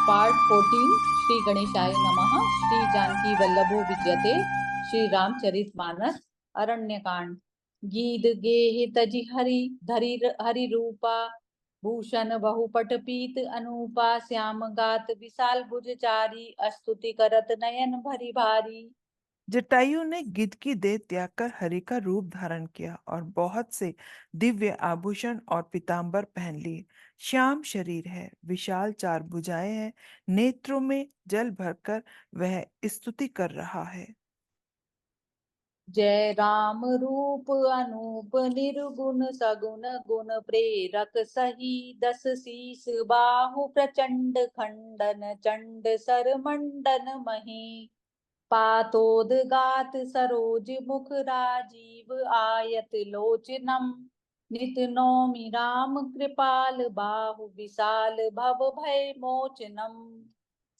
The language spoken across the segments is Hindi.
पार्ट 14। श्री गणेशाय नमः। श्री जानकी वल्लभो विजयते। श्री रामचरितमानस। अरण्यकांड। गीत गेहि तजि हरि धरि हरि रूपा। भूषण बहुपट पीत अनूपा। श्याम गात विशाल भुज चारी। स्तुति करत नयन भरि भारी। जटायु ने गिद्ध की देह त्याग कर हरि का रूप धारण किया और बहुत से दिव्य आभूषण और पीतांबर पहन लिए। श्याम शरीर है, विशाल चार भुजाएं हैं, नेत्रों में जल भरकर वह स्तुति कर रहा है। जय राम रूप अनूप निर्गुण सगुण गुण प्रेरक सही। दस शीस बाहु प्रचंड खंडन चंड सर मंडन मही। पातोदगात सरोज मुख राजीव आयत लोचनम। नित नौमि राम कृपाल बाहु विशाल भव भय मोचनम।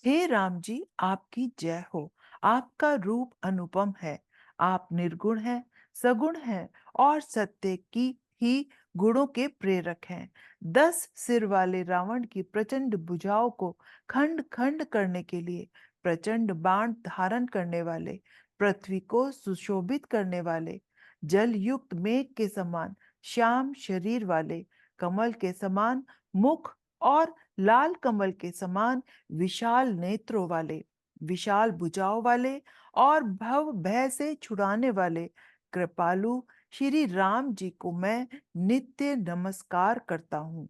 हे राम जी, आपकी जय हो। आपका रूप अनुपम है। आप निर्गुण हैं, सगुण हैं और सत्य की ही गुणों के प्रेरक हैं। 10 सिर वाले रावण की प्रचंड भुजाओं को खंड खंड करने के लिए, प्रचंड बाण धारण करने वाले, पृथ्वी को सुशोभित करने वाले, जल युक्त मेघ के समान श्याम शरीर वाले, कमल के समान मुख और लाल कमल के समान विशाल नेत्रों वाले, विशाल भुजाओं वाले और भव भय से छुड़ाने वाले कृपालु श्री राम जी को मैं नित्य नमस्कार करता हूँ।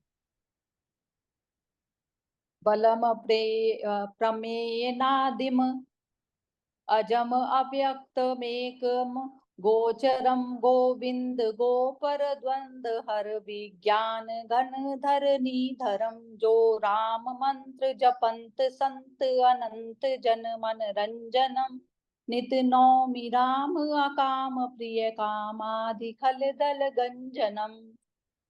बलम प्रमेय नादिम अजम अव्यक्तमेकम। गोचरम गोविंद गोपर द्वंद हर विज्ञान घन धरनी धरम। जो राम मंत्र जपंत संत अनंत जन मन रंजनम। नित नौमि राम अकाम प्रिय कामादि खल दल गंजनम।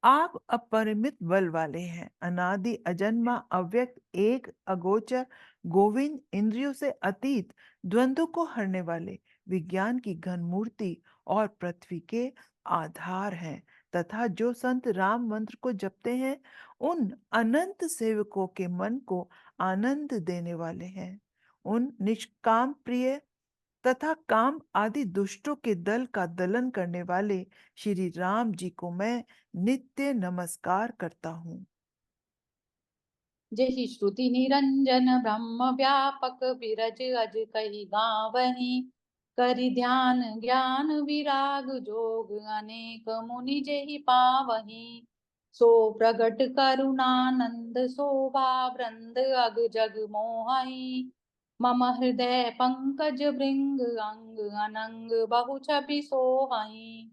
आप अपरिमित बल वाले हैं, अनादि अजन्मा अव्यक्त एक अगोचर गोविंद, इंद्रियों से अतीत, द्वंद्व को हरने वाले, विज्ञान की घन मूर्ति और पृथ्वी के आधार हैं। तथा जो संत राम मंत्र को जपते हैं उन अनंत सेवकों के मन को आनंद देने वाले हैं। उन निष्काम प्रिय तथा काम आदि दुष्टों के दल का दलन करने वाले श्री राम जी को मैं नित्य नमस्कार करता हूँ। जय श्रुति निरंजन ब्रह्म व्यापक विरज अज कही गावही। करि ध्यान ज्ञान विराग जोग अनेक मुनि जेहि पावही। सो प्रगट करुणानंद शोभा वृंद अग जग मोहई। मम हृदय पंकज भृंग अंग अनंग बहु छवि सोहई।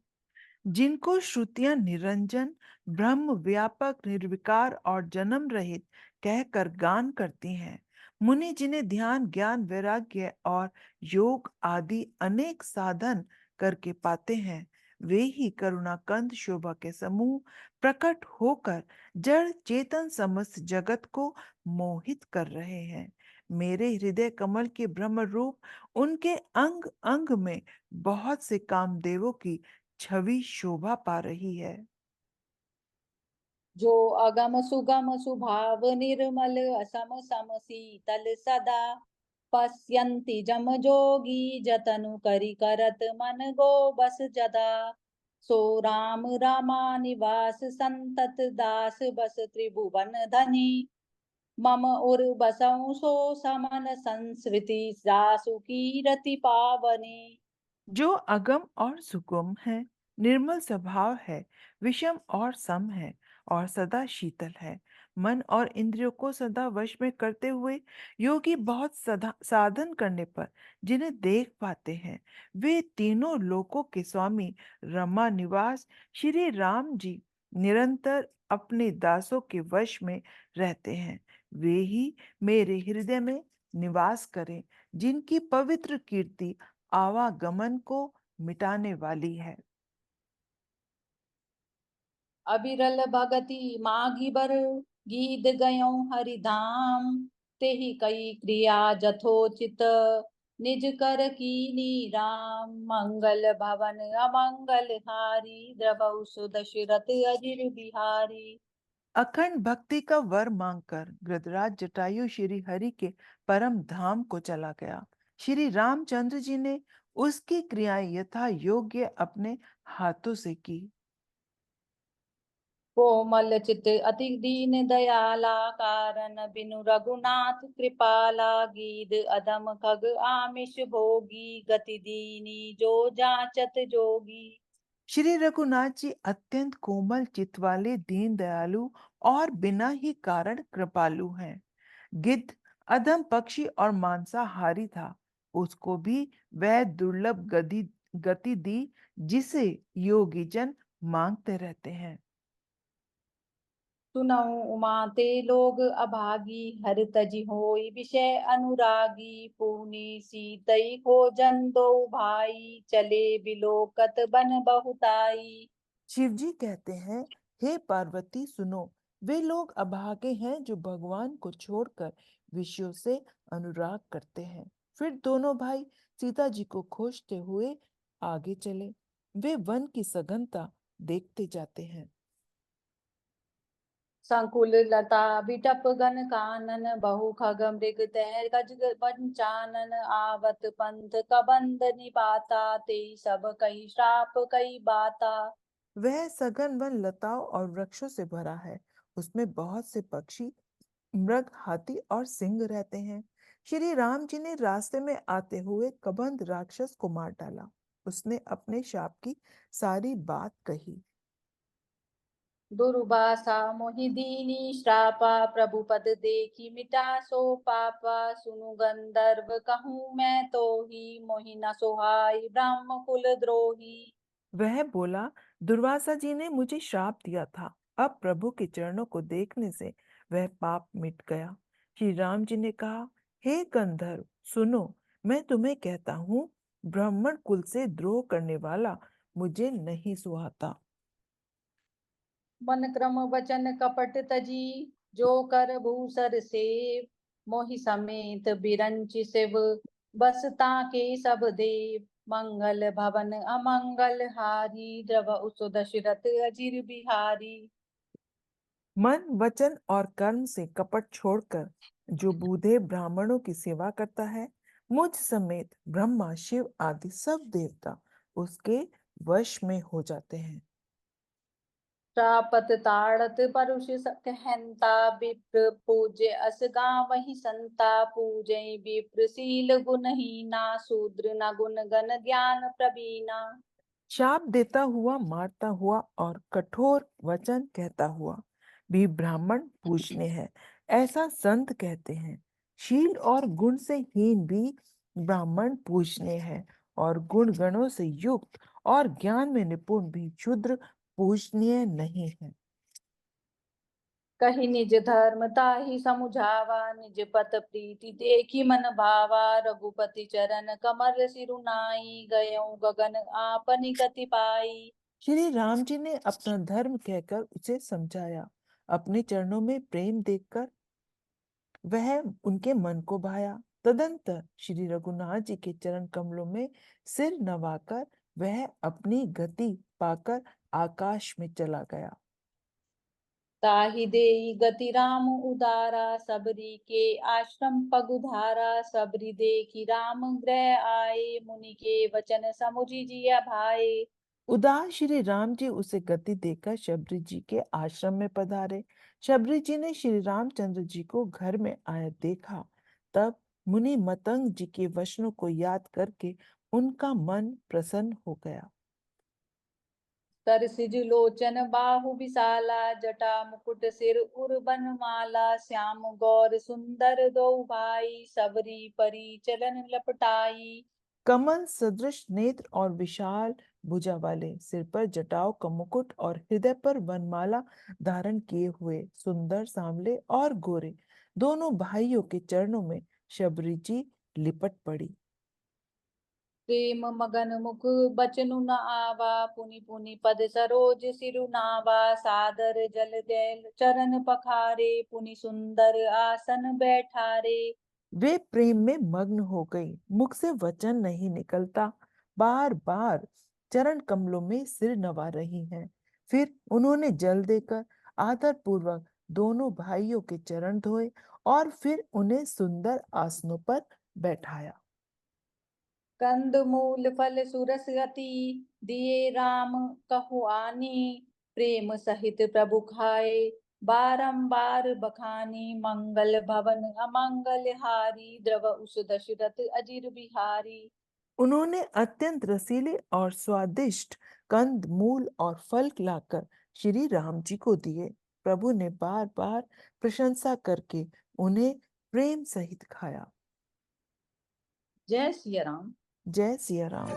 जिनको श्रुतियां निरंजन, ब्रह्म व्यापक, निर्विकार और जन्म रहित कहकर गान करती हैं, मुनि जिन्हें ध्यान ज्ञान वैराग्य और योग आदि अनेक साधन करके पाते हैं, वे ही करुणाकंद शोभा के समूह प्रकट होकर जड़ चेतन समस्त जगत को मोहित कर रहे हैं। मेरे हृदय कमल के ब्रह्म रूप उनके अंग अंग में बहुत से कामदेवों की छवि शोभा पा रही है। जो अगम सुगम सुभाव निर्मल असम सम शीतल सदा। पश्यन्ति जम जोगी जतनु करि करत मन गो बस जदा। सो राम रामा निवास संतत दास बस त्रिभुवन धनी। मम उर बसऊं सो समन संस्कृति जासु कीरति पावनी। जो अगम और सुगम है, निर्मल स्वभाव है, विषम और सम है और सदा शीतल है, मन और इंद्रियों को सदा वश में करते हुए योगी बहुत सदा साधन करने पर जिन्हें देख पाते हैं, वे तीनों लोकों के स्वामी रमा निवास श्री राम जी निरंतर अपने दासों के वश में रहते हैं। वे ही मेरे हृदय में निवास करें, जिनकी पवित्र कीर्ति आवागमन को मिटाने वाली है। अविरल भगति माघी बर। गीत गयो हरिधाम। तेहि कई क्रिया जथोचित। निज कर कीनी राम। मंगल भवन अमंगल हारी। द्रवहु सुदशरथ अजिर बिहारी। अखंड भक्ति का वर मांगकर गृधराज जटायु श्री हरि के परम धाम को चला गया। श्री रामचंद्र जी ने उसकी क्रियाएं यथा योग्य अपने हाथों से की। कोमल चित अति दीन दयाला, कारण बिनु रघुनाथ कृपाला, गीद अधम खग आमिष भोगी, गति दीनी जो जाचत जोगी। श्री रघुनाथ जी अत्यंत कोमल चित्त वाले, दीन दयालु और बिना ही कारण कृपालु हैं। गिद्ध अधम पक्षी और मांसाहारी था, उसको भी वह दुर्लभ गति दी जिसे योगी जन मांगते रहते हैं। सुनऊ उमा ते लोग अभागी, हर तजि होई विषय अनुरागी, पुनि सीतई खोजन दो भाई, चले बिलोकत बन बहुताई। शिवजी कहते हैं, हे पार्वती सुनो, वे लोग अभागे हैं जो भगवान को छोड़कर विषयों से अनुराग करते हैं। फिर दोनों भाई सीता जी को खोजते हुए आगे चले। वे वन की सघनता देखते जाते हैं। संकुल लता बिटप गन कानन, बहु खग मृग तैर गज पंचानन, आवत पंथ कबंद निपाता, ते सब कई श्राप कई बाता। वह सघन वन लताओं और वृक्षों से भरा है, उसमें बहुत से पक्षी, मृग, हाथी और सिंह रहते हैं। श्री राम जी ने रास्ते में आते हुए कबंध राक्षस को मार डाला। उसने अपने शाप की सारी बात कही। दुर्वासा मोहि दीनी श्रापा, प्रभु पद देखी मिटा सो पापा, सुनु गंधर्व कहूँ मैं तो ही, मोहि न सोहाई ब्रह्म कुल द्रोही। वह बोला, दुर्वासा जी ने मुझे श्राप दिया था, अब प्रभु के चरणों को देखने से वह पाप मिट गया। श्री राम जी ने कहा, हे गंधर्व सुनो, मैं तुम्हें कहता हूँ, ब्राह्मण कुल से द्रोह करने वाला मुझे नहीं सुहाता। मन क्रम वचन कपट तजी, जो कर भूसर सेव, मोहि समेत बिरंचि शिव, बसता के सब देव। मंगल भवन अमंगल हारी, द्रव उस दशरथ अजिर बिहारी। मन, वचन और कर्म से कपट छोड़कर जो बूढ़े ब्राह्मणों की सेवा करता है, मुझ समेत ब्रह्मा, शिव आदि सब देवता उसके वश में हो जाते हैं। प्रापत ताड़त परुष कहंता, विप्र पूज्य अस गावहि संता, पूजै विप्र शील गुणहीना, शूद्र न गुण गण ज्ञान प्रवीणा। शाप देता हुआ, मारता हुआ और कठोर वचन कहता हुआ भी ब्राह्मण पूजनीय है, ऐसा संत कहते हैं। शील और गुण से हीन भी ब्राह्मण पूजनीय है, और गुण गणों से युक्त और ज्ञान में निपुण भी शूद्र पूजनीय नहीं है। कही निज धर्म ताहि समुझावा, निज पत प्रीति देखी मन भावा, रघुपति चरण कमल सिरुनाई, गयऊँ गगन आपनि गति पाई। श्री राम जी ने अपना धर्म कहकर उसे समझाया। अपने चरणों में प्रेम देखकर वह उनके मन को भाया। तदंतर श्री रघुनाथ जी के चरण कमलों में सिर नवाकर वह अपनी गति पाकर आकाश में चला गया। ताहि देहि गति राम उदारा, सबरी के आश्रम पगुधारा, सबरी देखी राम गृह आए, मुनि के वचन समुझि जिया भाए। उदार श्री राम जी उसे गति देकर शबरी जी के आश्रम में पधारे। शबरी जी ने श्री रामचंद्र जी को घर में आया देखा। तब मुनि मतंग जी के वचनों को याद करके उनका मन प्रसन्न हो गया। तरसिज लोचन बाहु विशाला, जटा मुकुट सिर उर्बन माला, श्याम गौर सुंदर दो भाई, सबरी परी चलन लपटाई। कमल सदृश नेत्र और विशाल भुजा वाले, सिर पर जटाओं का मुकुट और हृदय पर वनमाला धारण किए हुए, सुंदर, सांवले और गोरे दोनों भाइयों के चरणों में शबरी जी लिपट पड़ी। प्रेम मगन मुख बचनु न आवा, पुनि पुनि पद सरोज सिरुनावा, सादर जल जल चरण पखारे, पुनि सुंदर आसन बैठारे। वे प्रेम में मग्न हो गई, मुख से वचन नहीं निकलता, बार बार चरण कमलों में सिर नवा रही हैं। फिर उन्होंने जल देकर आदर पूर्वक दोनों भाइयों के चरण धोए और फिर उन्हें सुंदर आसनों पर बैठाया। कंद मूल फल सुरस अति दिए राम कहु आनी, प्रेम सहित प्रभु खाए बारंबार बखानी, मंगल भवन अमंगल हारी द्रव उस दशरथ अजिर बिहारी। उन्होंने अत्यंत रसीले और स्वादिष्ट कंद मूल और फल लाकर श्री राम जी को दिए। प्रभु ने बार बार प्रशंसा करके उन्हें प्रेम सहित खाया। जय सिया राम। जय सिया राम।